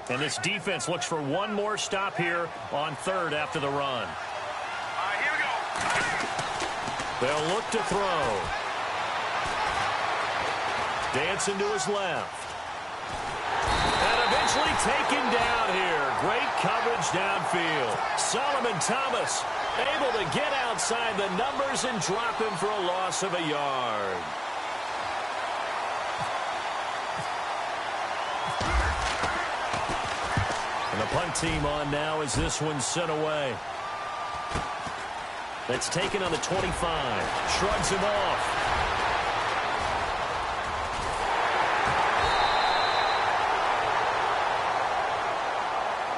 And this defense looks for one more stop here on third after the run. Here we go. They'll look to throw. Dancing to his left. And eventually taken down here. Great coverage downfield. Solomon Thomas able to get outside the numbers and drop him for a loss of a yard. And the punt team on now as this one's sent away. That's taken on the 25. Shrugs him off.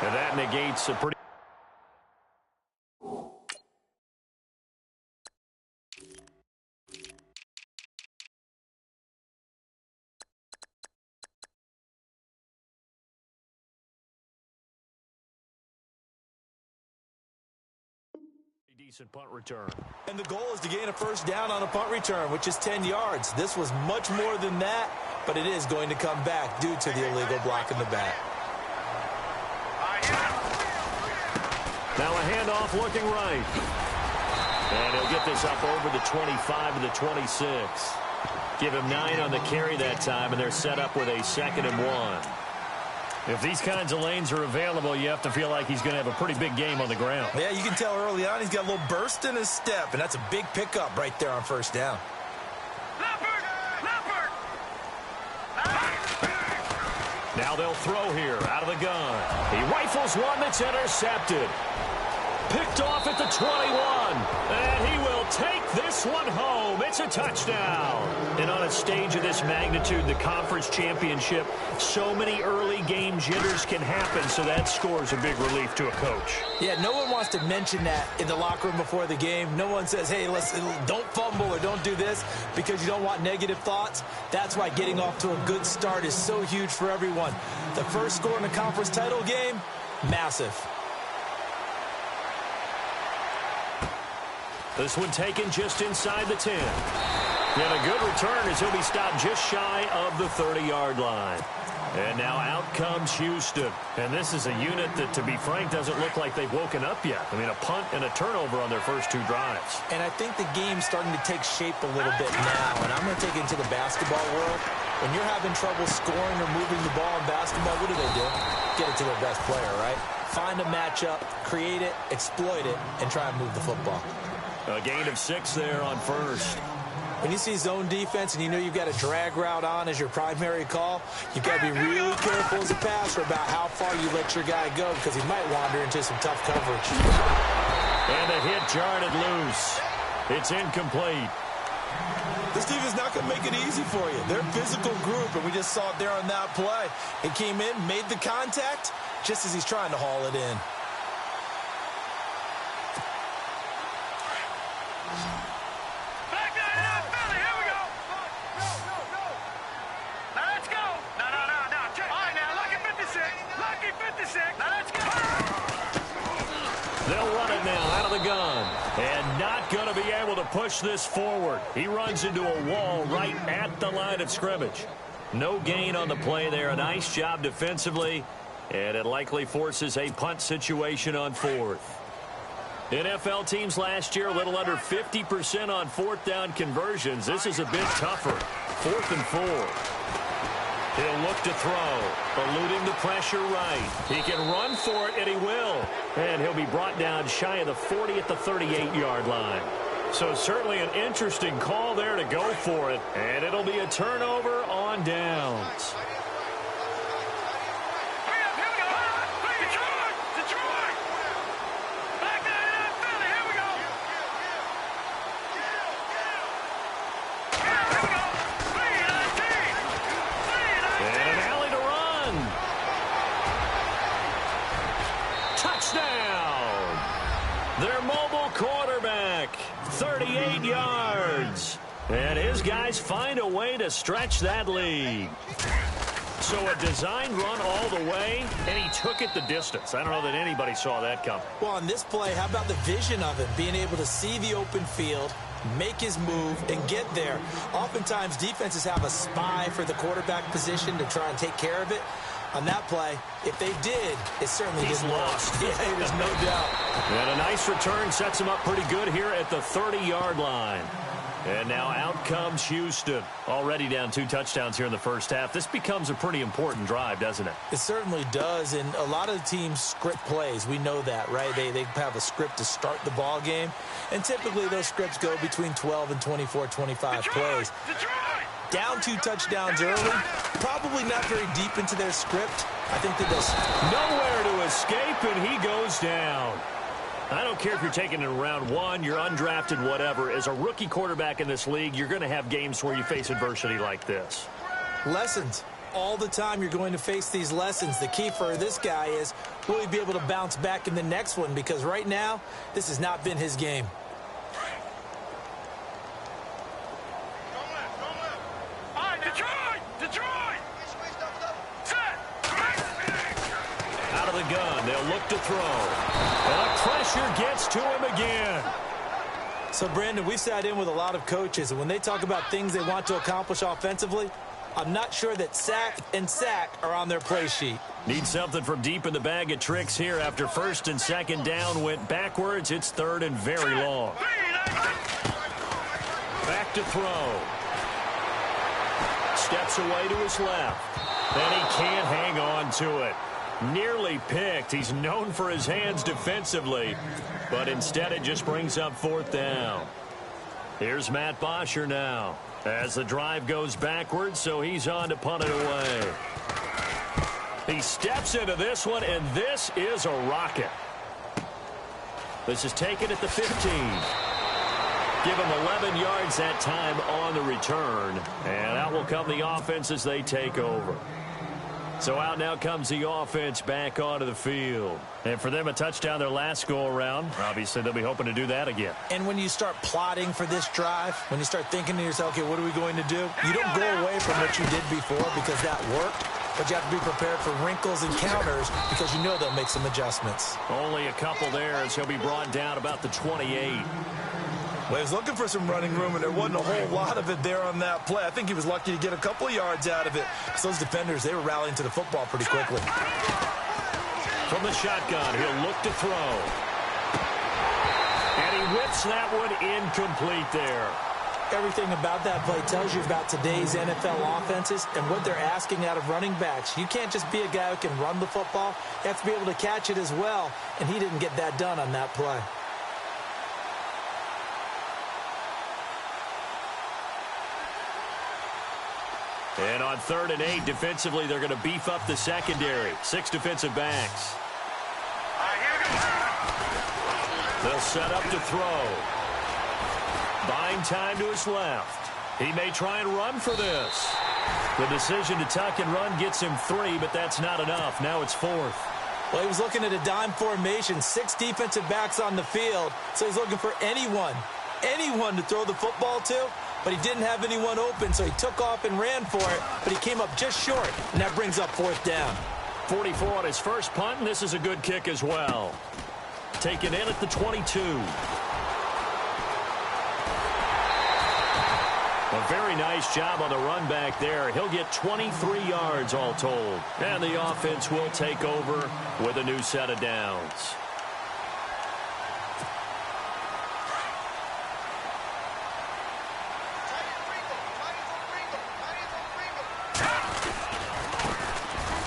And that negates a pretty... decent punt return. And the goal is to gain a first down on a punt return, which is 10 yards. This was much more than that, but it is going to come back due to the illegal block in the back. Now a handoff looking right. And he'll get this up over the 25 to the 26. Give him 9 on the carry that time, and they're set up with a 2nd and 1. If these kinds of lanes are available, you have to feel like he's going to have a pretty big game on the ground. Yeah, you can tell early on he's got a little burst in his step, and that's a big pickup right there on first down. Now they'll throw here out of the gun. He rifles one that's intercepted. Picked off at the 21. And he will take this one home. It's a touchdown. And on a stage of this magnitude, the conference championship, so many early game jitters can happen, so that scores a big relief to a coach. Yeah, no one wants to mention that in the locker room before the game. No one says, hey, listen, don't fumble or don't do this because you don't want negative thoughts. That's why getting off to a good start is so huge for everyone. The first score in the conference title game, massive. This one taken just inside the 10. And a good return as he'll be stopped just shy of the 30-yard line. And now out comes Houston. And this is a unit that, to be frank, doesn't look like they've woken up yet. I mean, a punt and a turnover on their first 2 drives. And I think the game's starting to take shape a little bit now. And I'm going to take it into the basketball world. When you're having trouble scoring or moving the ball in basketball, what do? Get it to their best player, right? Find a matchup, create it, exploit it, and try and move the football. A gain of 6 there on first. When you see zone defense and you know you've got a drag route on as your primary call, you've got to be really careful as a passer about how far you let your guy go because he might wander into some tough coverage. And a hit jarred it loose. It's incomplete. This defense is not going to make it easy for you. They're a physical group, and we just saw it there on that play. It came in, made the contact, just as he's trying to haul it in. They'll run it now out of the gun. And not going to be able to push this forward. He runs into a wall right at the line of scrimmage. No gain on the play there. A nice job defensively. And it likely forces a punt situation on 4th. NFL teams last year a little under 50% on 4th down conversions. This is a bit tougher. 4th and 4. He'll look to throw, eluding the pressure right. He can run for it, and he will. And he'll be brought down shy of the 40 at the 38-yard line. So certainly an interesting call there to go for it. And it'll be a turnover on downs. Their mobile quarterback, 38 yards. And his guys find a way to stretch that lead. So a designed run all the way, and he took it the distance. I don't know that anybody saw that coming. Well, on this play, how about the vision of it? Being able to see the open field, make his move, and get there. Oftentimes, defenses have a spy for the quarterback position to try and take care of it. On that play, if they did, it certainly He's didn't lost. work. Yeah, there's no doubt. And a nice return sets him up pretty good here at the 30-yard line. And now out comes Houston. Already down 2 touchdowns here in the first half. This becomes a pretty important drive, doesn't it? It certainly does, and a lot of teams script plays. We know that, right? They have a script to start the ball game, and typically those scripts go between 12 and 24, 25 plays. Down 2 touchdowns early, probably not very deep into their script. I think that this nowhere to escape, and he goes down. I don't care if you're taking it in round 1, you're undrafted, whatever. As a rookie quarterback in this league, you're going to have games where you face adversity like this. Lessons. All the time you're going to face these lessons. The key for this guy is, will he be able to bounce back in the next one? Because right now, this has not been his game. Out of the gun, they'll look to throw. And the pressure gets to him again. So, Brandon, we sat in with a lot of coaches, and when they talk about things they want to accomplish offensively, I'm not sure that sack and sack are on their play sheet. Need something from deep in the bag of tricks here. After first and second down went backwards, it's third and very long. Back to throw. Steps away to his left. And he can't hang on to it. Nearly picked. He's known for his hands defensively, but instead it just brings up fourth down. Here's Matt Bosher now as the drive goes backwards, so he's on to punt it away. He steps into this one, and this is a rocket. This is taken at the 15. Give him 11 yards that time on the return, and out will come the offense as they take over. So out now comes the offense back onto the field. And for them, a touchdown their last go-around. Obviously, they'll be hoping to do that again. And when you start plotting for this drive, when you start thinking to yourself, okay, what are we going to do? You don't go away from what you did before because that worked, but you have to be prepared for wrinkles and counters because you know they'll make some adjustments. Only a couple there as he'll be brought down about the 28. Well, he was looking for some running room, and there wasn't a whole lot of it there on that play. I think he was lucky to get a couple of yards out of it. So those defenders, they were rallying to the football pretty quickly. From the shotgun, he'll look to throw. And he whips that one incomplete there. Everything about that play tells you about today's NFL offenses and what they're asking out of running backs. You can't just be a guy who can run the football. You have to be able to catch it as well, and he didn't get that done on that play. And on 3rd and 8, defensively, they're going to beef up the secondary. 6 defensive backs. They'll set up to throw. Buying time to his left. He may try and run for this. The decision to tuck and run gets him 3, but that's not enough. Now it's 4th. Well, he was looking at a dime formation, 6 defensive backs on the field, so he's looking for anyone to throw the football to. But he didn't have anyone open, so he took off and ran for it, but he came up just short, and that brings up 4th down. 44 on his first punt, and this is a good kick as well. Taken in at the 22. A very nice job on the run back there. He'll get 23 yards all told. And the offense will take over with a new set of downs.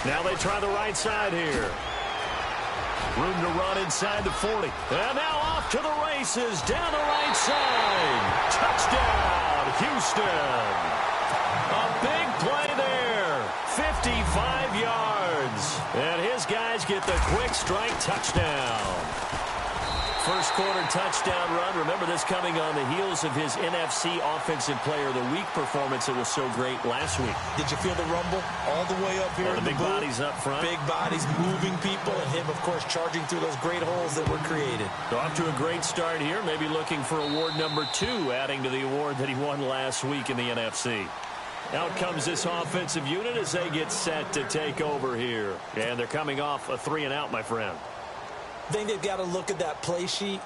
Now they try the right side here. Room to run inside the 40. And now off to the races down the right side. Touchdown, Houston. A big play there. 55 yards. And his guys get the quick strike touchdown. First quarter touchdown run. Remember this coming on the heels of his NFC Offensive Player of the Week performance that was so great last week. Did you feel the rumble all the way up here in the big booth? Bodies up front. Big bodies moving people, and him, of course, charging through those great holes that were created. So off to a great start here. Maybe looking for award number 2, adding to the award that he won last week in the NFC. Out comes this offensive unit as they get set to take over here. And they're coming off a 3-and-out, my friend. I think they've got to look at that play sheet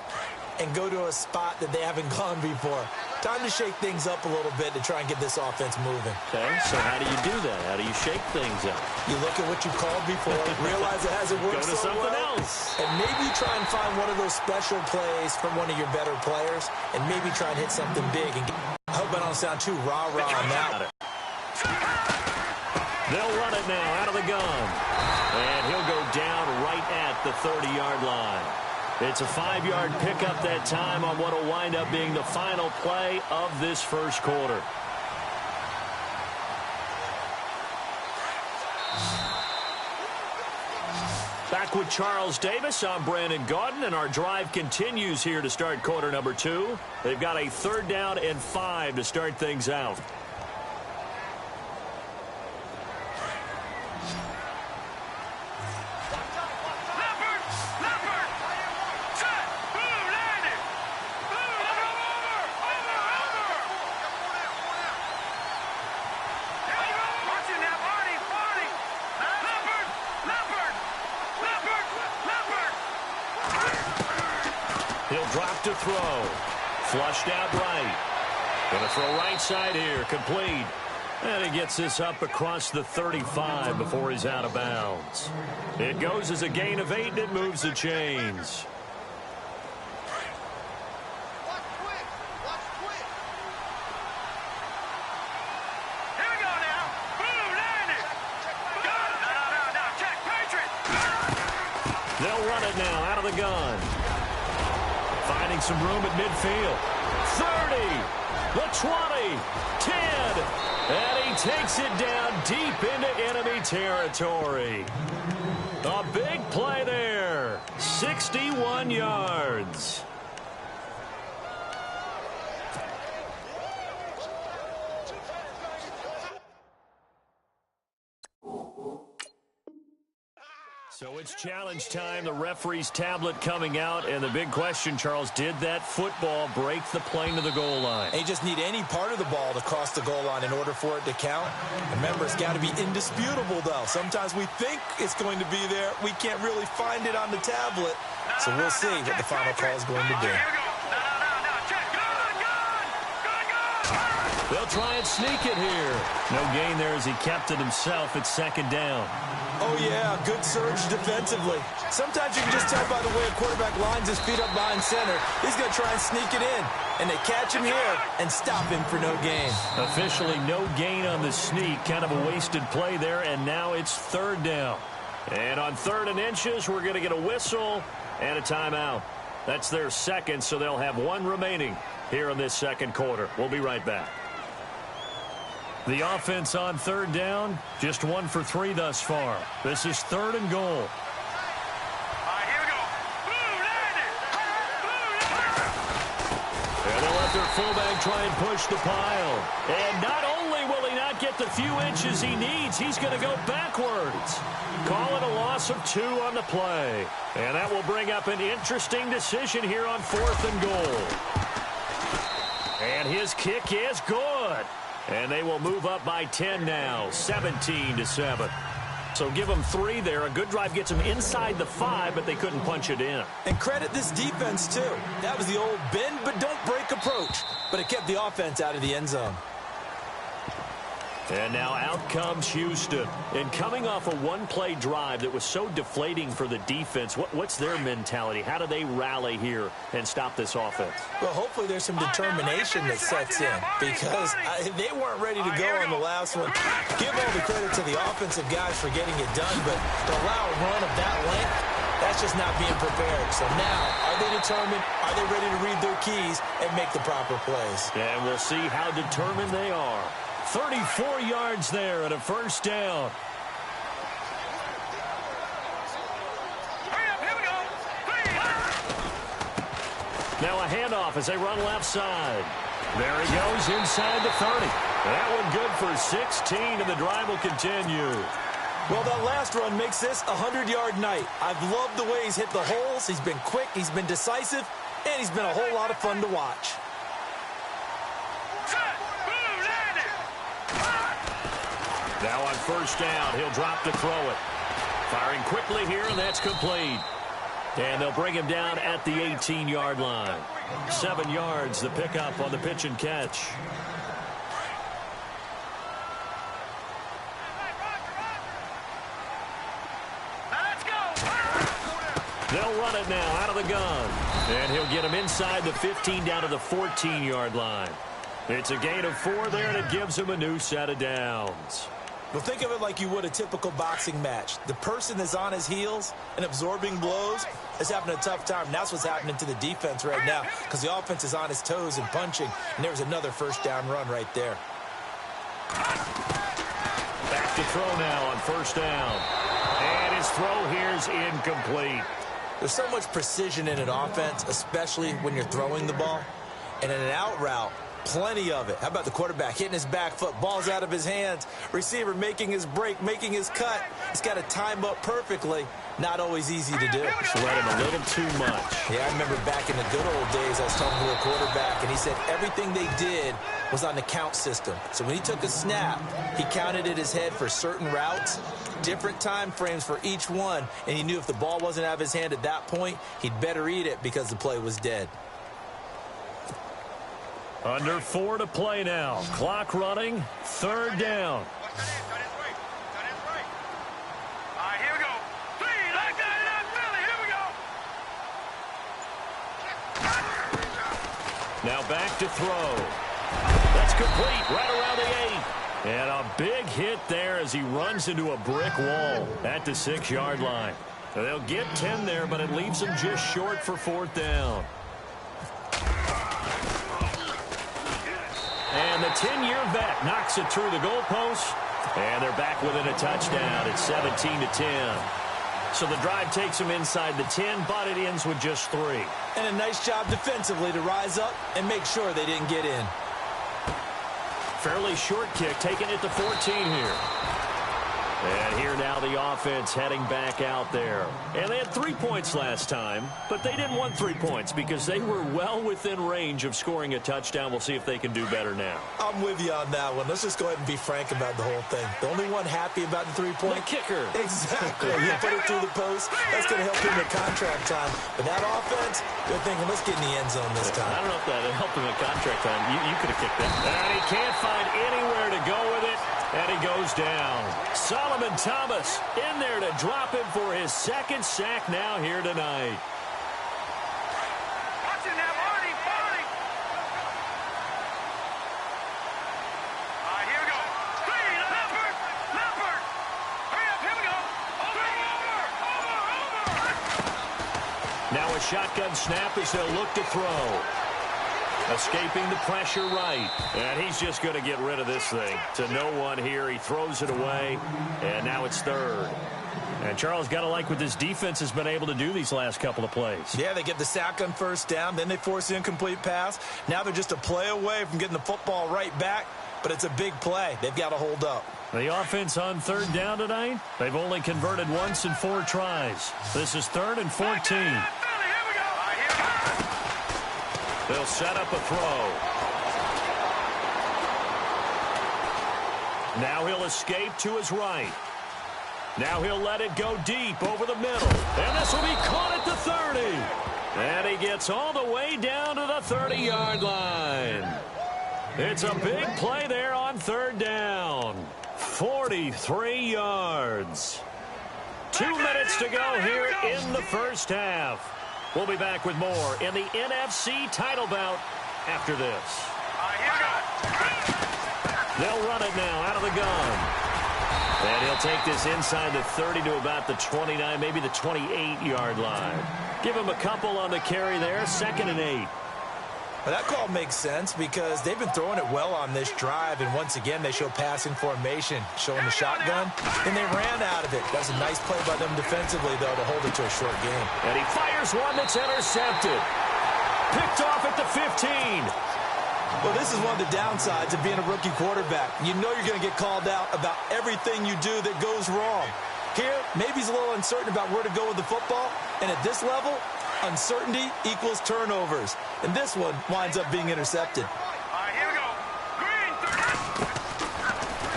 and go to a spot that they haven't gone before. Time to shake things up a little bit to try and get this offense moving. Okay, so how do you do that? How do you shake things up? You look at what you called before, realize it hasn't worked Go to so something well, else. and maybe try and find one of those special plays from one of your better players, and maybe try and hit something big. And I hope I don't sound too rah-rah on that. They'll run it now out of the gun. And he'll go down right at the 30-yard line. It's a 5-yard pickup that time on what will wind up being the final play of this first quarter. Back with Charles Davis, I'm Brandon Gaudin, and our drive continues here to start quarter number 2. They've got a 3rd down and 5 to start things out. He'll drop to throw. Flushed out right. Going to throw right side here. Complete. And he gets this up across the 35 before he's out of bounds. It goes as a gain of 8, and it moves the chains. They'll run it now out of the gun. Finding some room at midfield. 30, the 20, 10, and he takes it down deep into enemy territory. A big play there. 61 yards. So it's challenge time. The referee's tablet coming out. And the big question, Charles, did that football break the plane to the goal line? They just need any part of the ball to cross the goal line in order for it to count. Remember, it's got to be indisputable, though. Sometimes we think it's going to be there. We can't really find it on the tablet. So we'll see what the final call is going to do. They'll try and sneak it here. No gain there as he kept it himself. It's 2nd down. Oh, yeah, good surge defensively. Sometimes you can just tell by the way a quarterback lines his feet up behind center. He's going to try and sneak it in. And they catch him here and stop him for no gain. Officially no gain on the sneak. Kind of a wasted play there, and now it's 3rd down. And on 3rd and inches, we're going to get a whistle and a timeout. That's their second, so they'll have 1 remaining here in this 2nd quarter. We'll be right back. The offense on 3rd down, just 1 for 3 thus far. This is 3rd and goal. Here we go. And they'll let their fullback try and push the pile. And not only will he not get the few inches he needs, he's going to go backwards. Call it a loss of 2 on the play. And that will bring up an interesting decision here on 4th and goal. And his kick is good. And they will move up by 10 now, 17-7. So give them 3 there. A good drive gets them inside the 5, but they couldn't punch it in. And credit this defense, too. That was the old bend but don't break approach. But it kept the offense out of the end zone. And now out comes Houston. And coming off a 1-play drive that was so deflating for the defense, what's their mentality? How do they rally here and stop this offense? Well, hopefully there's some determination that sets in, because they weren't ready to go on the last one. Give all the credit to the offensive guys for getting it done, but to allow a run of that length, that's just not being prepared. So now, are they determined? Are they ready to read their keys and make the proper plays? And we'll see how determined they are. 34 yards there at a 1st down. Now a handoff as they run left side. There he goes inside the 30. That one good for 16, and the drive will continue. Well, that last run makes this a 100-yard night. I've loved the way he's hit the holes. He's been quick, he's been decisive, and he's been a whole lot of fun to watch. Now on 1st down, he'll drop to throw it. Firing quickly here, and that's complete. And they'll bring him down at the 18-yard line. 7 yards, the pickup on the pitch and catch. They'll run it now out of the gun. And he'll get him inside the 15 down to the 14-yard line. It's a gain of 4 there, and it gives him a new set of downs. Well, think of it like you would a typical boxing match. The person that's on his heels and absorbing blows is having a tough time. And that's what's happening to the defense right now because the offense is on his toes and punching, and there's another first down run right there. Back to throw now on first down. And his throw here's incomplete. There's so much precision in an offense, especially when you're throwing the ball. And in an out route, plenty of it. How about the quarterback hitting his back foot, ball's out of his hands, receiver making his break, making his cut. He's got to time up perfectly. Not always easy to do. Just let him a little too much. Yeah, I remember back in the good old days, I was talking to a quarterback, and he said everything they did was on the count system. So when he took a snap, he counted in his head for certain routes, different time frames for each one, and he knew if the ball wasn't out of his hand at that point, he'd better eat it because the play was dead. Under 4 to play now. Clock running. 3rd down. Now back to throw. That's complete right around the 8. And a big hit there as he runs into a brick wall at the 6-yard line. They'll get 10 there, but it leaves them just short for 4th down. And the 10-year vet knocks it through the goalpost. And they're back within a touchdown. It's 17-10. So the drive takes them inside the 10, but it ends with just 3. And a nice job defensively to rise up and make sure they didn't get in. Fairly short kick, taking it to 14 here. And here now the offense heading back out there. And they had 3 points last time, but they didn't want 3 points because they were well within range of scoring a touchdown. We'll see if they can do better now. I'm with you on that one. Let's just go ahead and be frank about the whole thing. The only one happy about the 3-point? The kicker. Exactly. He put it through the post. That's going to help him at contract time. But that offense, they're thinking, let's get in the end zone this time. I don't know if that helped him at contract time. You could have kicked that. And he can't find anywhere to go with it. And he goes down. Solomon Thomas in there to drop him for his 2nd sack now here tonight. Watch it now, Barney. All right, here we go. 3, Leopard. Hurry up, here we go. Over. Now a shotgun snap as they'll look to throw. Escaping the pressure right. And he's just going to get rid of this thing. To no one here. He throws it away. And now it's 3rd. And Charles, got to like what this defense has been able to do these last couple of plays. Yeah, they get the sack on first down. Then they force the incomplete pass. Now they're just a play away from getting the football right back. But it's a big play. They've got to hold up. The offense on 3rd down tonight, they've only converted once in 4 tries. This is 3rd and 14. They'll set up a throw. Now he'll escape to his right. Now he'll let it go deep over the middle. And this will be caught at the 30. And he gets all the way down to the 30-yard line. It's a big play there on 3rd down. 43 yards. 2 minutes to go here in the first half. We'll be back with more in the NFC title bout after this. They'll run it now out of the gun. And he'll take this inside the 30 to about the 29, maybe the 28-yard line. Give him a couple on the carry there, 2nd and 8. Well, that call makes sense because they've been throwing it well on this drive, and once again, they show passing formation, showing the shotgun, and they ran out of it. That's a nice play by them defensively, though, to hold it to a short game. And he fires one that's intercepted. Picked off at the 15. Well, this is one of the downsides of being a rookie quarterback. You know you're going to get called out about everything you do that goes wrong. Here, maybe he's a little uncertain about where to go with the football, and at this level, uncertainty equals turnovers. And this one winds up being intercepted. All right, here we go. Green.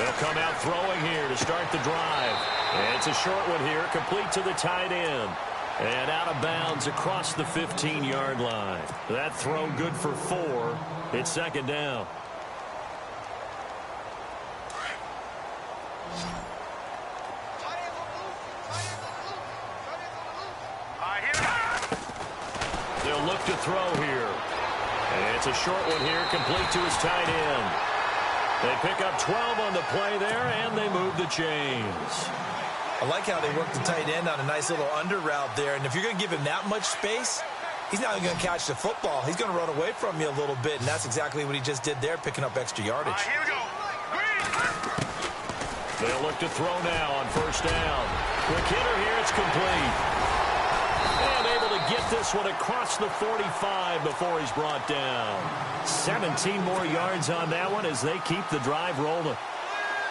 They'll come out throwing here to start the drive. And it's a short one here, complete to the tight end. And out of bounds across the 15-yard line. That throw good for 4. It's second down. They'll look to throw here. And it's a short one here, complete to his tight end. They pick up 12 on the play there, and they move the chains. I like how they work the tight end on a nice little under route there. And if you're going to give him that much space, he's not going to catch the football. He's going to run away from you a little bit, and that's exactly what he just did there, picking up extra yardage. Here we go. They'll look to throw now on first down. Quick hitter here, it's complete. And able to get this one across the 45 before he's brought down. 17 more yards on that one as they keep the drive rolling.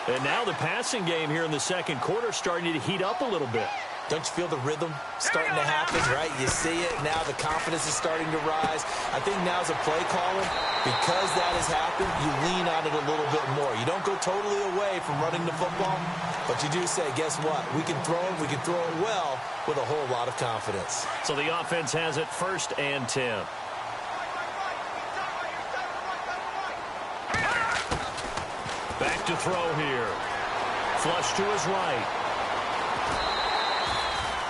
And now the passing game here in the second quarter starting to heat up a little bit. Don't you feel the rhythm starting to happen, right? You see it now. The confidence is starting to rise. I think now as a play caller, because that has happened, you lean on it a little bit more. You don't go totally away from running the football, but you do say, guess what? We can throw it. We can throw it well with a whole lot of confidence. So the offense has it 1st and 10. Back to throw here. Flush to his right.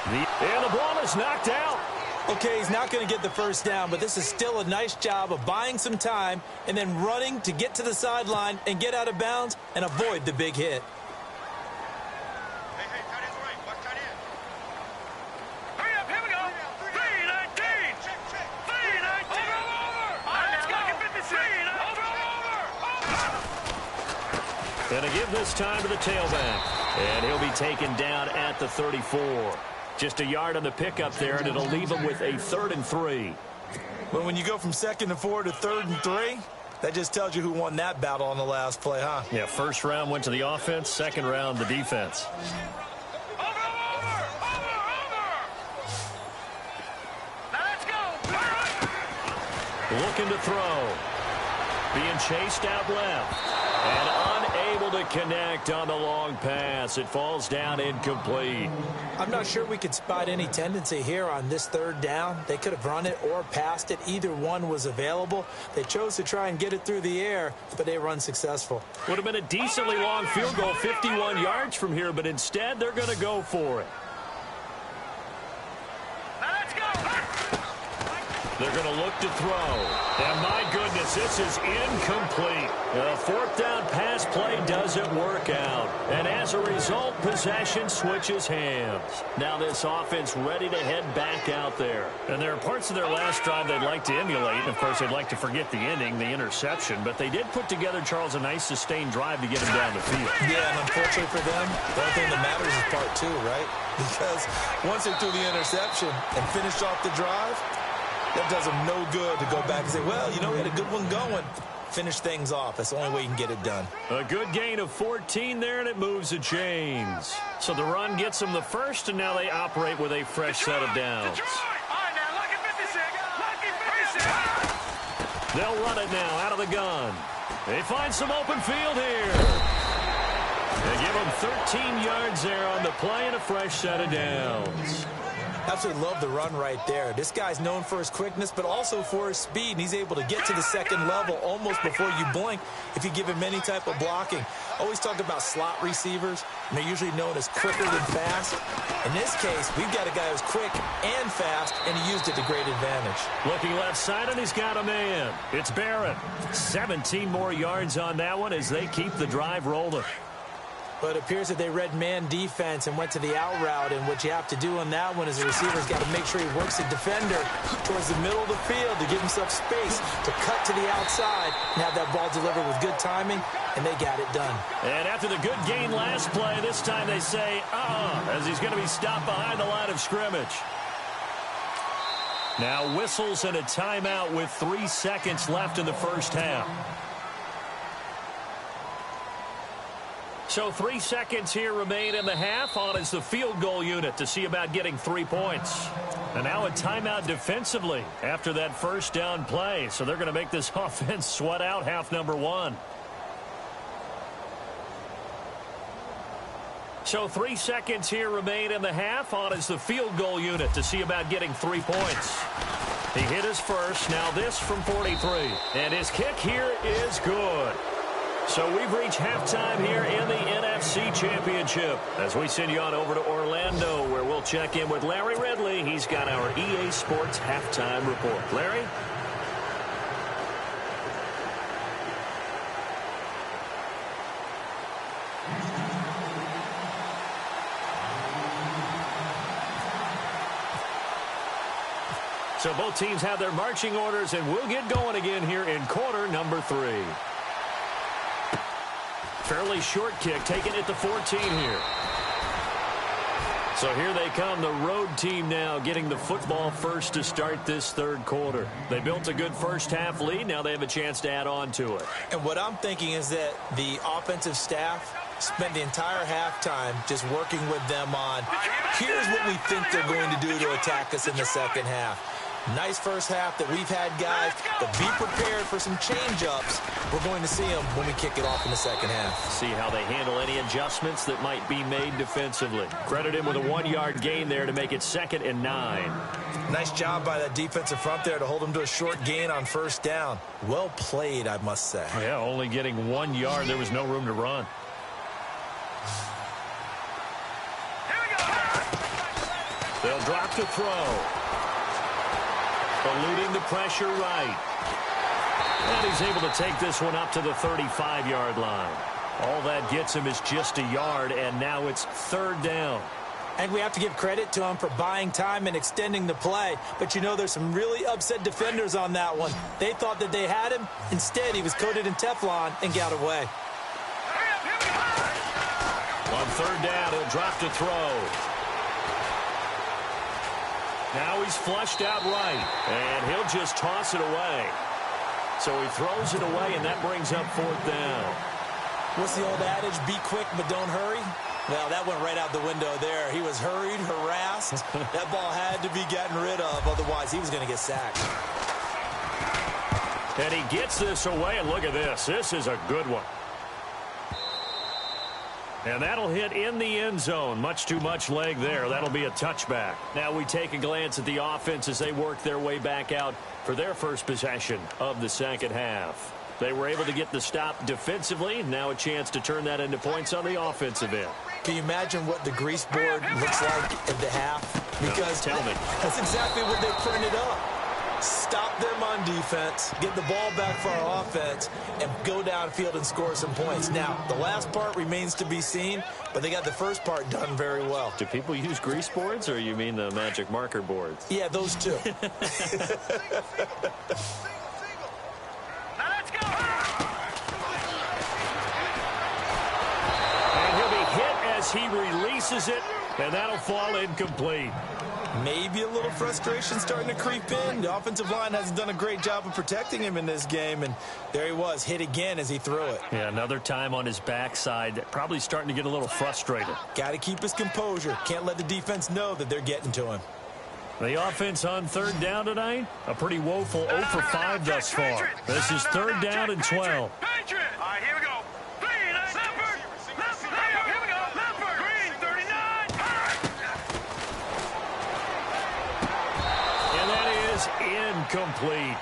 And the ball is knocked out. Okay, he's not going to get the first down, but this is still a nice job of buying some time and then running to get to the sideline and get out of bounds and avoid the big hit. Hey, tight end's right. Watch tight end. Hurry up, here we go. 3-19. Check. 3-19. Over. Let's go. 3-19. Over. And to give this time to the tailback. And he'll be taken down at the 34. Just a yard on the pickup there, and it'll leave him with a 3rd and 3. Well, when you go from 2nd and 4 to 3rd and 3, that just tells you who won that battle on the last play, huh? Yeah, first round went to the offense, second round the defense. Over. Now let's go. Looking to throw. Being chased out left. And unable to connect on the long pass. It falls down incomplete. I'm not sure we could spot any tendency here on this 3rd down. They could have run it or passed it. Either one was available. They chose to try and get it through the air, but they were unsuccessful. Would have been a decently long field goal, 51 yards from here, but instead they're going to go for it. Now let's go. They're going to look to throw. And my goodness, this is incomplete. The 4th down pass play doesn't work out. And as a result, possession switches hands. Now this offense ready to head back out there. And there are parts of their last drive they'd like to emulate. And of course, they'd like to forget the ending, the interception. But they did put together, Charles, a nice sustained drive to get him down the field. Yeah, and unfortunately for them, the only thing that matters is part 2, right? Because once they threw the interception and finished off the drive, that does them no good to go back and say, well, you know, we had a good one going. Finish things off. That's the only way you can get it done. A good gain of 14 there, and it moves the chains. So the run gets them the first, and now they operate with a fresh set of downs. All right, now, lucky 56. Lucky 56. They'll run it now out of the gun. They find some open field here. They give them 13 yards there on the play and a fresh set of downs. Absolutely love the run right there. This guy's known for his quickness, but also for his speed, and he's able to get to the 2nd level almost before you blink if you give him any type of blocking. Always talk about slot receivers, and they're usually known as quicker than fast. In this case, we've got a guy who's quick and fast, and he used it to great advantage. Looking left side, and he's got a man. It's Barrett. 17 more yards on that one as they keep the drive rolling. But it appears that they read man defense and went to the out route, and what you have to do on that one is the receiver's got to make sure he works the defender towards the middle of the field to give himself space to cut to the outside and have that ball delivered with good timing, and they got it done. And after the good gain last play, this time they say, as he's going to be stopped behind the line of scrimmage. Now whistles and a timeout with 3 seconds left in the first half. So 3 seconds here remain in the half. On is the field goal unit to see about getting 3 points. And now a timeout defensively after that first down play. So they're going to make this offense sweat out half number 1. So 3 seconds here remain in the half. On is the field goal unit to see about getting 3 points. He hit his first. Now this from 43. And his kick here is good. So we've reached halftime here in the NFC Championship as we send you on over to Orlando, where we'll check in with Larry Ridley. He's got our EA Sports halftime report. Larry? So both teams have their marching orders, and we'll get going again here in quarter number 3. Fairly short kick, taken at the 14 here. So here they come, the road team now getting the football first to start this third quarter. They built a good first half lead. Now they have a chance to add on to it. And what I'm thinking is that the offensive staff spent the entire halftime just working with them on, here's what we think they're going to do to attack us in the second half. Nice first half that we've had, guys, but be prepared for some change-ups. We're going to see them when we kick it off in the second half. See how they handle any adjustments that might be made defensively. Credit him with a 1-yard gain there to make it 2nd and 9. Nice job by that defensive front there to hold them to a short gain on first down. Well played, I must say. Yeah, only getting 1 yard. There was no room to run. They'll drop to throw. Eluding the pressure right. And he's able to take this one up to the 35-yard line. All that gets him is just a yard, and now it's 3rd down. And we have to give credit to him for buying time and extending the play. But, you know, there's some really upset defenders on that one. They thought that they had him. Instead, he was coated in Teflon and got away. On 3rd down, he'll drop to throw. Now he's flushed out right, and he'll just toss it away. So he throws it away, and that brings up 4th down. What's the old adage, be quick but don't hurry? Well, that went right out the window there. He was hurried, harassed. That ball had to be gotten rid of, otherwise he was going to get sacked. And he gets this away, and look at this. This is a good one. And that'll hit in the end zone. Much too much leg there. That'll be a touchback. Now we take a glance at the offense as they work their way back out for their first possession of the second half. They were able to get the stop defensively. Now a chance to turn that into points on the offensive end. Can you imagine what the grease board looks like at the half? Because no, tell me. That's exactly what they printed up. Stop them on defense, get the ball back for our offense, and go downfield and score some points. Now, the last part remains to be seen, but they got the first part done very well. Do people use grease boards, or you mean the magic marker boards? Yeah, those two. Now let's go. And he'll be hit as he releases it, and that'll fall incomplete. Maybe a little frustration starting to creep in. The offensive line hasn't done a great job of protecting him in this game, and there he was, hit again as he threw it. Yeah, another time on his backside, probably starting to get a little frustrated. Got to keep his composure. Can't let the defense know that they're getting to him. The offense on 3rd down tonight, a pretty woeful 0 for 5 thus far. This is 3rd down and 12. Patriot. All right, here we go. Here we go. Leopard. Green, 39. And that is incomplete.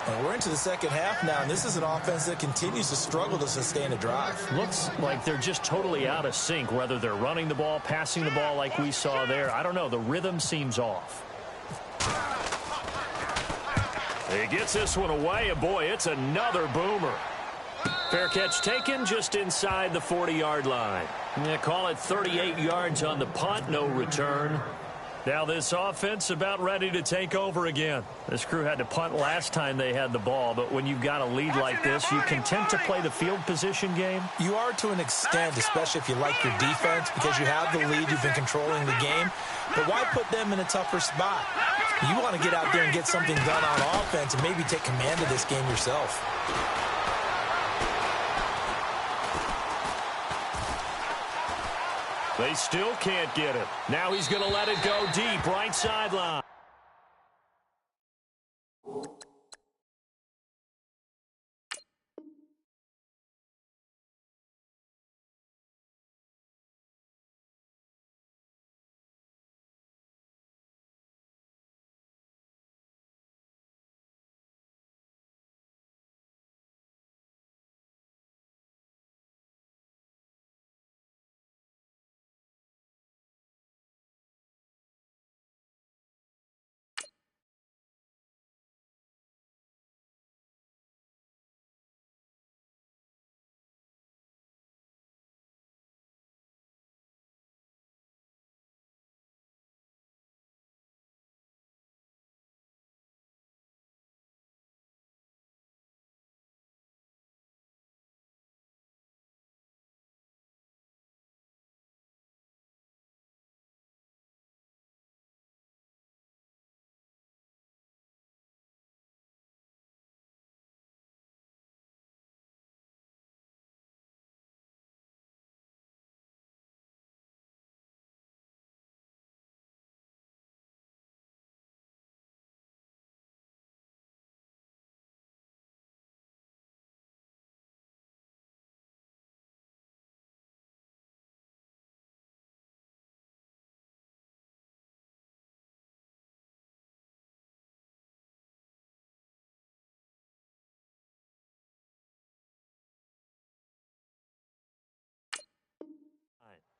And we're into the second half now, and this is an offense that continues to struggle to sustain a drive. Looks like they're just totally out of sync, whether they're running the ball, passing the ball like we saw there. I don't know. The rhythm seems off. He gets this one away, and boy, it's another boomer. Fair catch taken just inside the 40-yard line. Yeah, call it 38 yards on the punt, no return. Now this offense about ready to take over again. This crew had to punt last time they had the ball, but when you've got a lead like this, you content to play the field position game? You are to an extent, especially if you like your defense, because you have the lead, you've been controlling the game. But why put them in a tougher spot? You want to get out there and get something done on offense and maybe take command of this game yourself. They still can't get it. Now he's going to let it go deep, right sideline.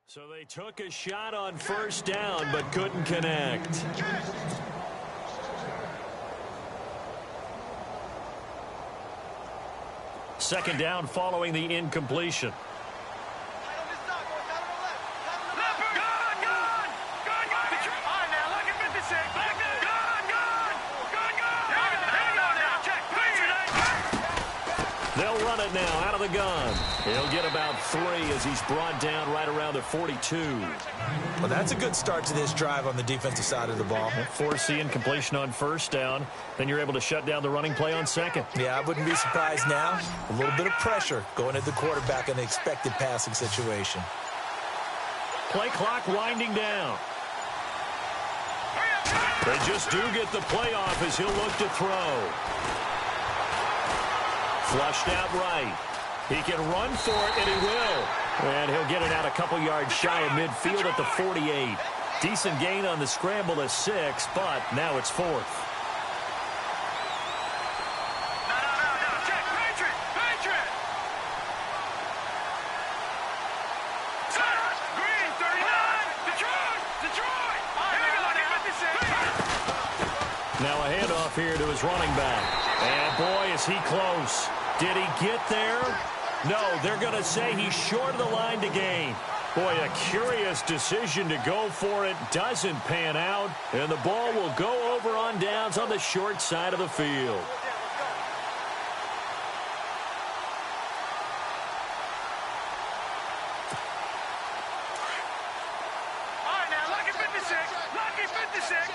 So they took a shot on first down, but couldn't connect. Second down following the incompletion. They'll run it now out of the gun. He'll get about 3 as he's brought down right around the 42. Well, that's a good start to this drive on the defensive side of the ball. Force the incompletion on first down. Then you're able to shut down the running play on second. Yeah, I wouldn't be surprised now. A little bit of pressure going at the quarterback in the expected passing situation. Play clock winding down. They just do get the play off as he'll look to throw. Flushed out right. He can run for it, and he will. And he'll get it out a couple yards shy of midfield at the 48. Decent gain on the scramble of 6, but now it's 4th. Now a handoff here to his running back. And boy, is he close. Did he get there? No, they're going to say he's short of the line to gain. Boy, a curious decision to go for it. Doesn't pan out. And the ball will go over on downs on the short side of the field. All right, now, lucky 56. Lucky 56.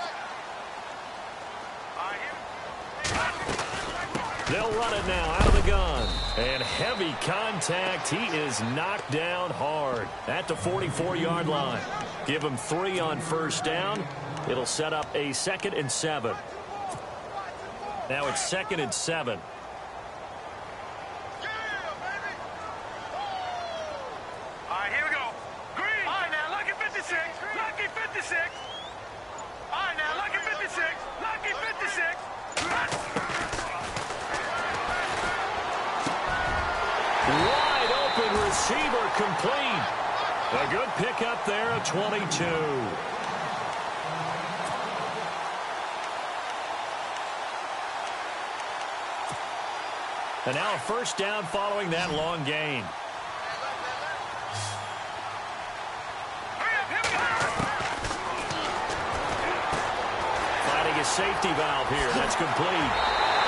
They'll run it now out of the gun. And heavy contact. He is knocked down hard at the 44-yard line. Give him 3 on first down. It'll set up a 2nd and 7. Now it's 2nd and 7. All right, here we go. Green. All right, now, lucky 56. Lucky 56. All right, now, lucky 56. Lucky 56. Wide open receiver complete. A good pickup there at 22. And now a first down following that long gain. Finding a safety valve here. That's complete.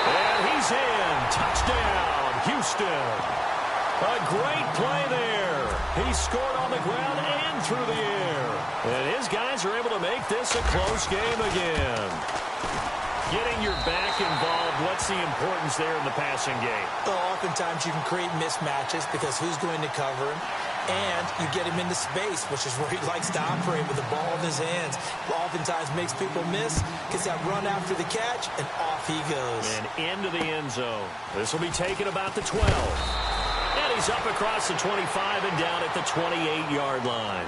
And he's in. Touchdown, Houston. A great play there. He scored on the ground and through the air. And his guys are able to make this a close game again. Getting your back involved, what's the importance there in the passing game? Well, oftentimes you can create mismatches because who's going to cover him? And you get him into space, which is where he likes to operate with the ball in his hands. Oftentimes makes people miss, gets that run after the catch, and off he goes. And into the end zone. This will be taken about the 12. And he's up across the 25 and down at the 28-yard line.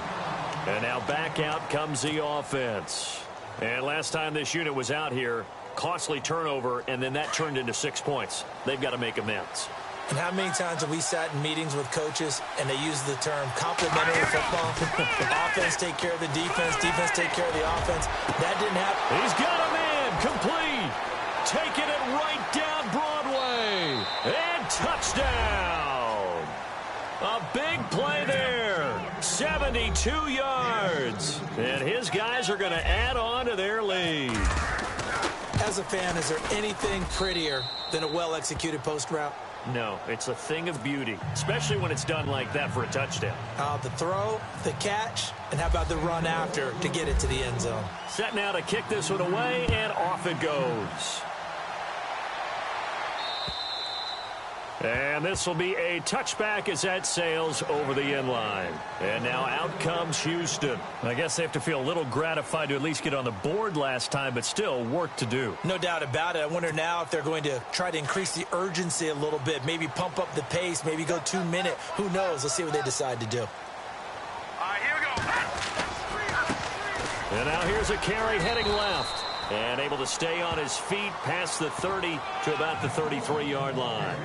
And now back out comes the offense. And last time this unit was out here, costly turnover, and then that turned into 6 points. They've got to make amends. And how many times have we sat in meetings with coaches and they use the term complementary football? Offense take care of the defense, defense take care of the offense. That didn't happen. He's got a man complete. Taking it right down Broadway. And touchdown. A big play there. 72 yards. And his guys are going to add on to their lead. As a fan, is there anything prettier than a well-executed post route? No, it's a thing of beauty, especially when it's done like that for a touchdown. The throw, the catch, and how about the run after to get it to the end zone? Set now to kick this one away, and off it goes. And this will be a touchback as that sails over the end line. And now out comes Houston. I guess they have to feel a little gratified to at least get on the board last time, but still work to do. No doubt about it. I wonder now if they're going to try to increase the urgency a little bit, maybe pump up the pace, maybe go 2 minute. Who knows? Let's see what they decide to do. All right, here we go. And now here's a carry heading left. And able to stay on his feet past the 30 to about the 33-yard line.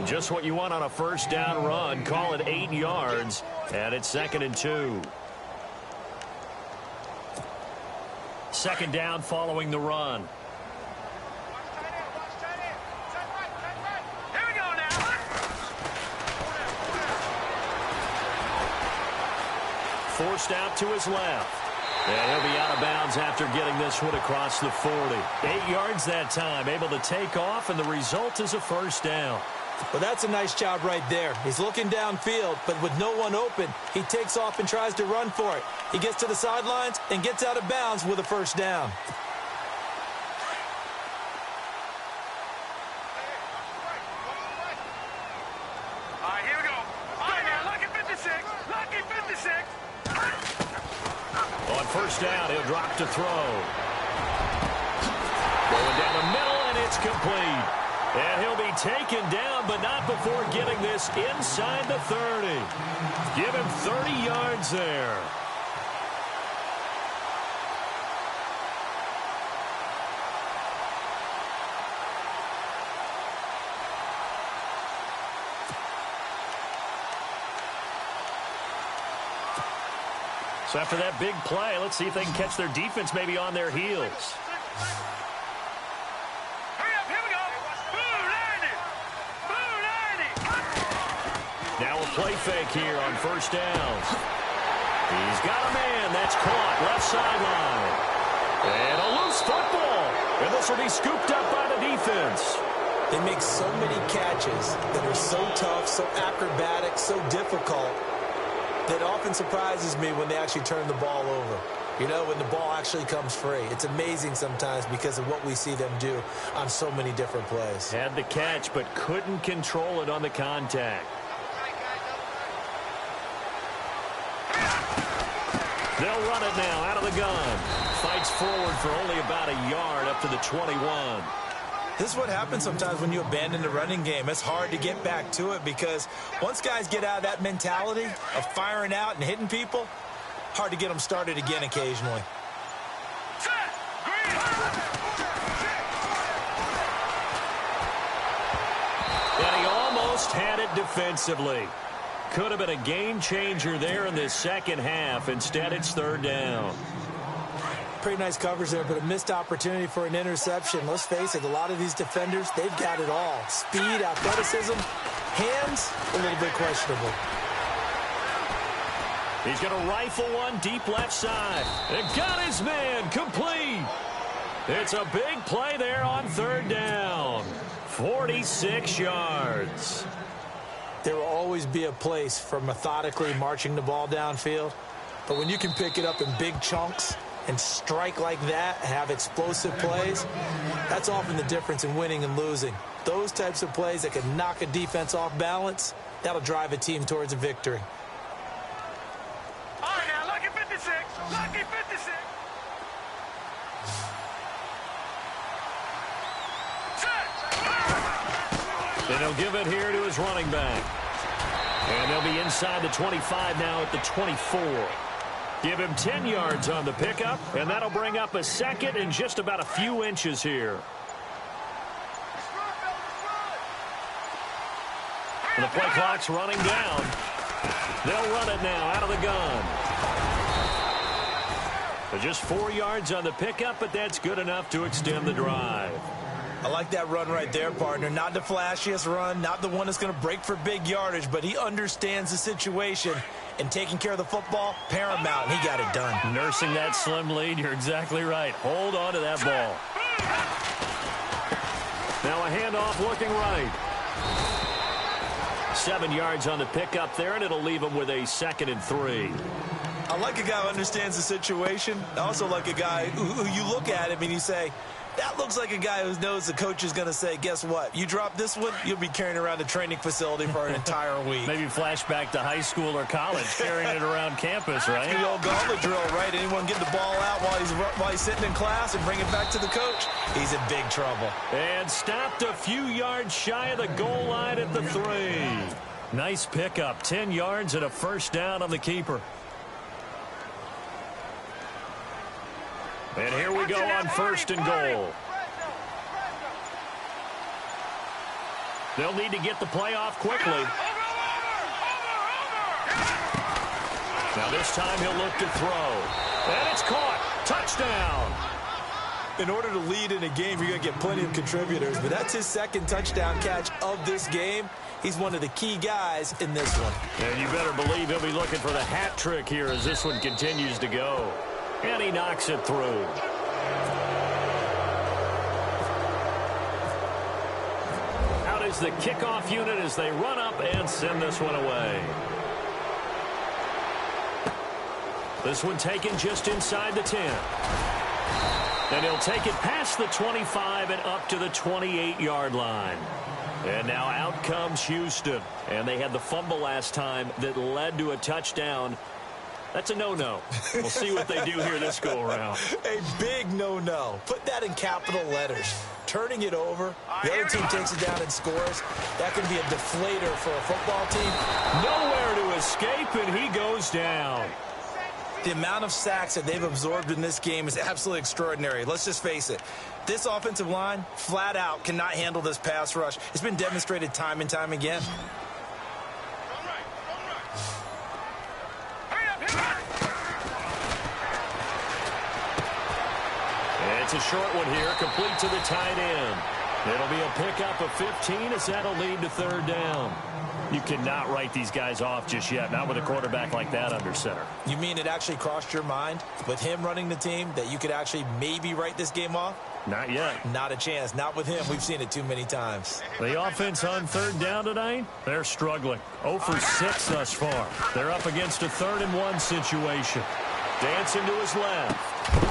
Just what you want on a first down run. Call it 8 yards. And it's 2nd and 2. Second down following the run. Here we go now. Forced out to his left. And he'll be out of bounds after getting this one across the 40. 8 yards that time, able to take off, and the result is a first down. Well, that's a nice job right there. He's looking downfield, but with no one open, he takes off and tries to run for it. He gets to the sidelines and gets out of bounds with a first down. All right, here we go. All right, now, lucky 56. Lucky 56. On first down, he'll drop to throw. Going down the middle, and it's complete. And he'll be taken down, but not before getting this inside the 30. Give him 30 yards there. So after that big play, let's see if they can catch their defense maybe on their heels. Now a play fake here on first down. He's got a man. That's caught left sideline. And a loose football. And this will be scooped up by the defense. They make so many catches that are so tough, so acrobatic, so difficult, that often surprises me when they actually turn the ball over. You know, when the ball actually comes free. It's amazing sometimes because of what we see them do on so many different plays. Had the catch, but couldn't control it on the contact. They'll run it now out of the gun. Fights forward for only about a yard up to the 21. This is what happens sometimes when you abandon the running game. It's hard to get back to it because once guys get out of that mentality of firing out and hitting people, hard to get them started again occasionally. And he almost had it defensively. Could have been a game changer there in this second half. Instead, it's third down. Pretty nice coverage there, but a missed opportunity for an interception. Let's face it, a lot of these defenders, they've got it all. Speed, athleticism, hands, a little bit questionable. He's going to rifle one deep left side. And got his man complete. It's a big play there on third down. 46 yards. There will always be a place for methodically marching the ball downfield. But when you can pick it up in big chunks and strike like that, have explosive plays, that's often the difference in winning and losing. Those types of plays that can knock a defense off balance, that'll drive a team towards a victory. All right, now, lucky 56. Lucky 56. And he'll give it here to his running back. And they'll be inside the 25 now at the 24. Give him 10 yards on the pickup, and that'll bring up a second and just about a few inches here. And the play clock's running down. They'll run it now out of the gun. So just 4 yards on the pickup, but that's good enough to extend the drive. I like that run right there, partner. Not the flashiest run, not the one that's going to break for big yardage, but he understands the situation, and taking care of the football, paramount, and he got it done. Nursing that slim lead, you're exactly right. Hold on to that ball. Now a handoff looking right. 7 yards on the pickup there, and it'll leave him with a 2nd and 3. I like a guy who understands the situation. I also like a guy who you look at him and you say, that looks like a guy who knows the coach is going to say, guess what? You drop this one, you'll be carrying around the training facility for an entire week. Maybe flashback to high school or college, carrying it around campus, right? The old gauntlet drill, right? Anyone get the ball out while he's sitting in class and bring it back to the coach? He's in big trouble. And stopped a few yards shy of the goal line at the 3. Nice pickup, 10 yards and a first down on the keeper. And here we go on 1st and goal. They'll need to get the play off quickly. Now this time he'll look to throw. And it's caught. Touchdown. In order to lead in a game, you're going to get plenty of contributors, but that's his second touchdown catch of this game. He's one of the key guys in this one. And you better believe he'll be looking for the hat trick here as this one continues to go. And he knocks it through. Out is the kickoff unit as they run up and send this one away. This one taken just inside the 10. And he'll take it past the 25 and up to the 28-yard line. And now out comes Houston. And they had the fumble last time that led to a touchdown. That's a no-no. We'll see what they do here this go-around. A big no-no. Put that in capital letters. Turning it over, the other team takes it down and scores. That can be a deflator for a football team. Nowhere to escape, and he goes down. The amount of sacks that they've absorbed in this game is absolutely extraordinary. Let's just face it. This offensive line, flat out, cannot handle this pass rush. It's been demonstrated time and time again. And it's a short one here, complete to the tight end. It'll be a pickup of 15 as that'll lead to third down. You cannot write these guys off just yet, not with a quarterback like that under center. You mean it actually crossed your mind with him running the team that you could actually maybe write this game off? Not yet. Not a chance. Not with him. We've seen it too many times. The offense on third down tonight, they're struggling. 0 for 6 thus far. They're up against a 3rd-and-1 situation. Dancing to his left.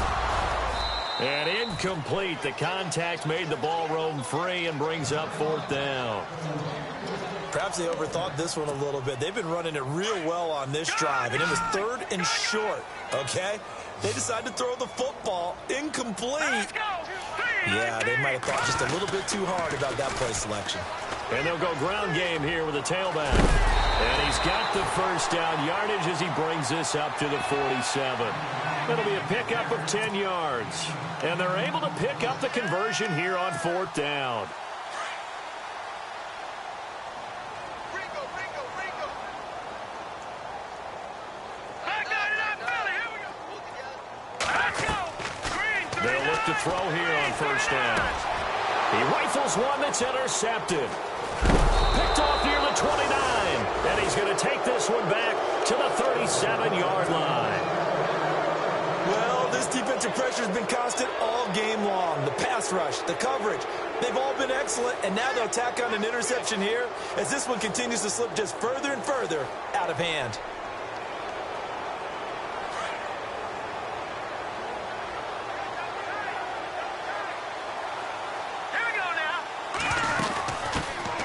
And incomplete. The contact made the ball roam free and brings up 4th down. Perhaps they overthought this one a little bit. They've been running it real well on this drive, and it was 3rd and short, okay? They decided to throw the football incomplete. Yeah, they might have thought just a little bit too hard about that play selection. And they'll go ground game here with a tailback. And he's got the first down yardage as he brings this up to the 47. It'll be a pickup of 10 yards. And they're able to pick up the conversion here on 4th down. They'll look to throw here on 1st down. He rifles one that's intercepted. Picked off near the 29. And he's going to take this one back to the 37-yard line. Well, this defensive pressure has been constant all game long. The pass rush, the coverage, they've all been excellent. And now they'll tack on an interception here as this one continues to slip just further and further out of hand.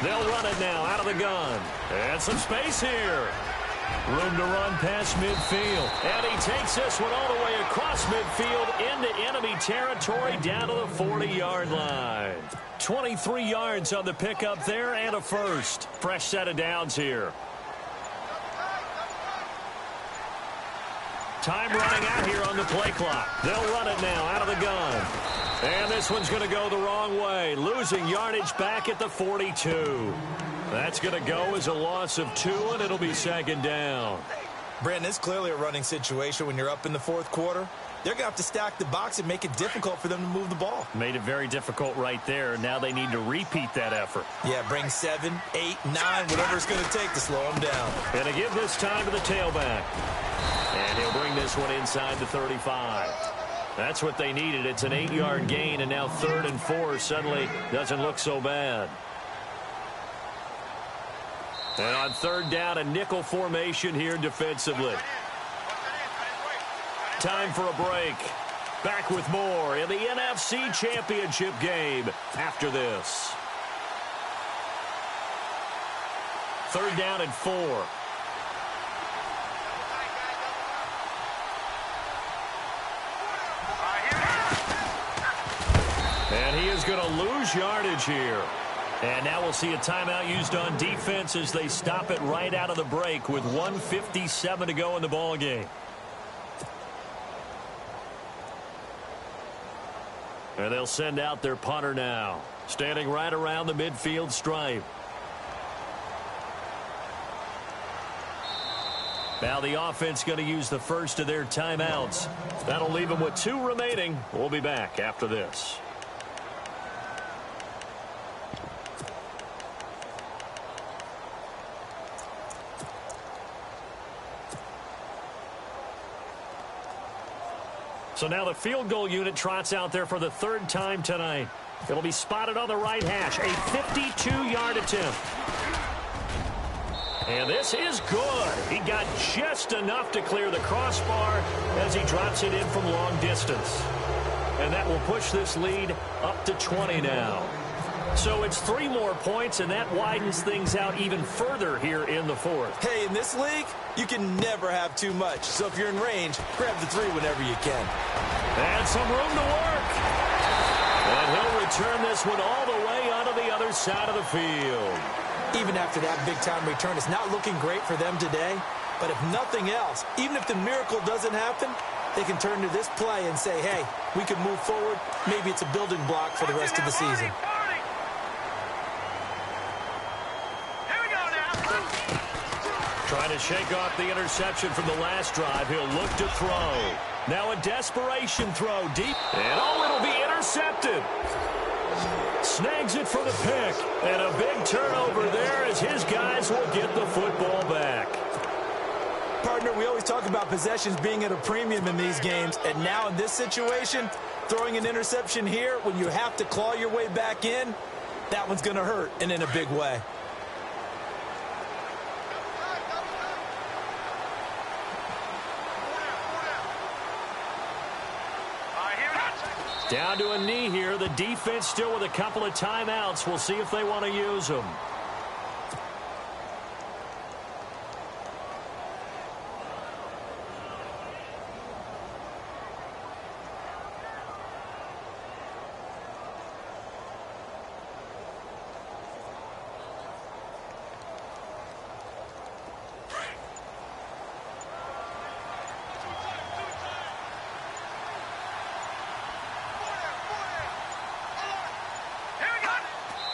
They'll run it now out of the gun. And some space here. Room to run past midfield. And he takes this one all the way across midfield into enemy territory down to the 40-yard line. 23 yards on the pickup there and a first. Fresh set of downs here. Time running out here on the play clock. They'll run it now out of the gun. And this one's going to go the wrong way. Losing yardage back at the 42. That's going to go as a loss of 2, and it'll be 2nd down. Brandon, it's clearly a running situation when you're up in the 4th quarter. They're going to have to stack the box and make it difficult for them to move the ball. Made it very difficult right there. Now they need to repeat that effort. Yeah, bring 7, 8, 9, whatever it's going to take to slow them down. And to give this time to the tailback. And he'll bring this one inside the 35. That's what they needed. It's an 8-yard gain, and now 3rd and 4 suddenly doesn't look so bad. And on 3rd down, a nickel formation here defensively. Time for a break. Back with more in the NFC Championship game after this. 3rd down and 4. And he is going to lose yardage here. And now we'll see a timeout used on defense as they stop it right out of the break with 1:57 to go in the ball game. And they'll send out their punter now, standing right around the midfield stripe. Now the offense going to use the first of their timeouts. That'll leave them with 2 remaining. We'll be back after this. So now the field goal unit trots out there for the 3rd time tonight. It'll be spotted on the right hash. A 52-yard attempt. And this is good. He got just enough to clear the crossbar as he drops it in from long distance. And that will push this lead up to 20 now. So it's 3 more points, and that widens things out even further here in the 4th. Hey, in this league, you can never have too much. So if you're in range, grab the 3 whenever you can. And some room to work. And he'll return this one all the way onto the other side of the field. Even after that big-time return, it's not looking great for them today. But if nothing else, even if the miracle doesn't happen, they can turn to this play and say, hey, we can move forward. Maybe it's a building block for the rest of the season. Trying to shake off the interception from the last drive. He'll look to throw. Now a desperation throw deep. And it'll be intercepted. Snags it for the pick. And a big turnover there as his guys will get the football back. Partner, we always talk about possessions being at a premium in these games. And now in this situation, throwing an interception here when you have to claw your way back in, that one's going to hurt, and in a big way. Down to a knee here. The defense still with a couple of timeouts. We'll see if they want to use them.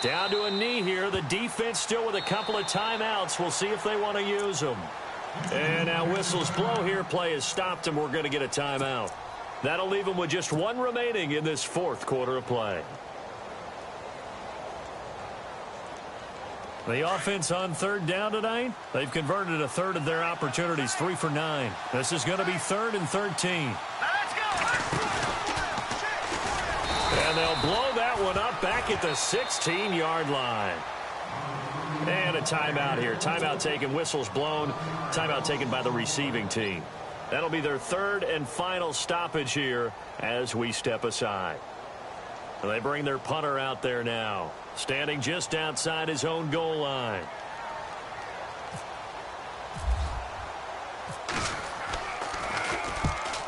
Down to a knee here. The defense still with a couple of timeouts. We'll see if they want to use them. And now whistles blow here. Play has stopped, and we're going to get a timeout. That'll leave them with just 1 remaining in this 4th quarter of play. The offense on 3rd down tonight, they've converted a third of their opportunities, 3 for 9. This is going to be 3rd and 13. And they'll blow that one up back at the 16-yard line. And a timeout here. Timeout taken, whistles blown. Timeout taken by the receiving team. That'll be their 3rd and final stoppage here as we step aside. And they bring their punter out there now, standing just outside his own goal line.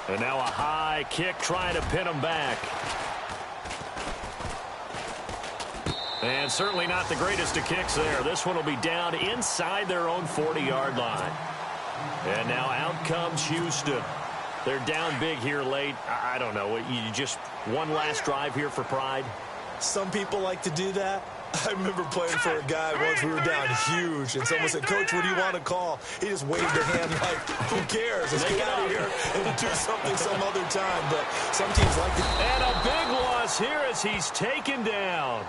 And now a high kick trying to pin him back. And certainly not the greatest of kicks there. This one will be down inside their own 40-yard line. And now out comes Houston. They're down big here late. I don't know. You just one last drive here for pride? Some people like to do that. I remember playing for a guy once. We were down huge, and someone said, "Coach, what do you want to call?" He just waved a hand like, who cares? Let's get out of here and do something some other time. But some teams like to. And a big loss here as he's taken down.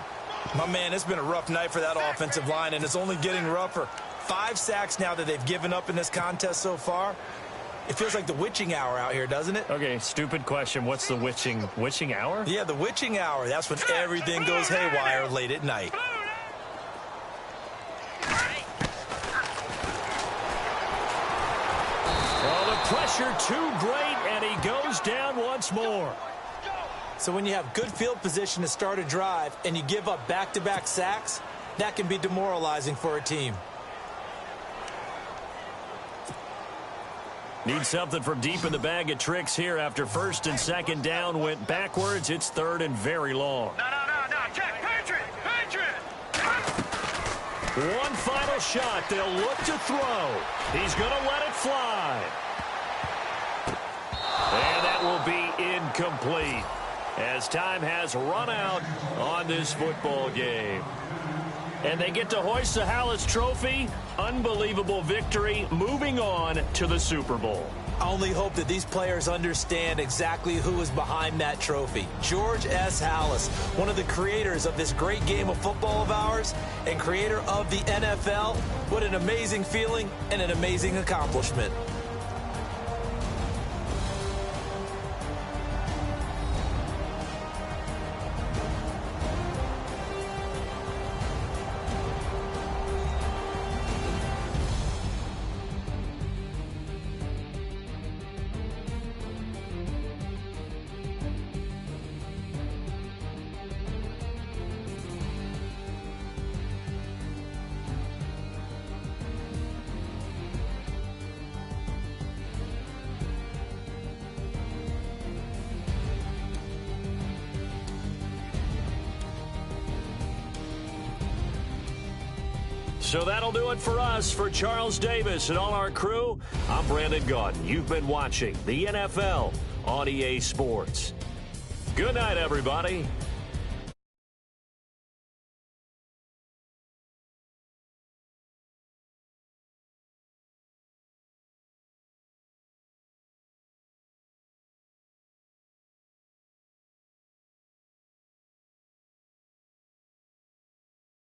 My man, it's been a rough night for that offensive line, and it's only getting rougher. 5 sacks now that they've given up in this contest so far. It feels like the witching hour out here, doesn't it? Okay, stupid question. What's the witching hour? Yeah, the witching hour. That's when everything goes haywire late at night. Well, the pressure too great, and he goes down once more. So when you have good field position to start a drive and you give up back-to-back sacks, that can be demoralizing for a team. Need something from deep in the bag of tricks here after 1st and 2nd down went backwards. It's 3rd and very long. No. Check. Patriot. One final shot. They'll look to throw. He's going to let it fly. And that will be incomplete as time has run out on this football game. And they get to hoist the Hallis Trophy. Unbelievable victory, moving on to the Super Bowl. I only hope that these players understand exactly who is behind that trophy. George S. Hallis, one of the creators of this great game of football of ours and creator of the NFL. What an amazing feeling and an amazing accomplishment. So that'll do it for us. For Charles Davis and all our crew, I'm Brandon Gaudin. You've been watching the NFL on EA Sports. Good night, everybody.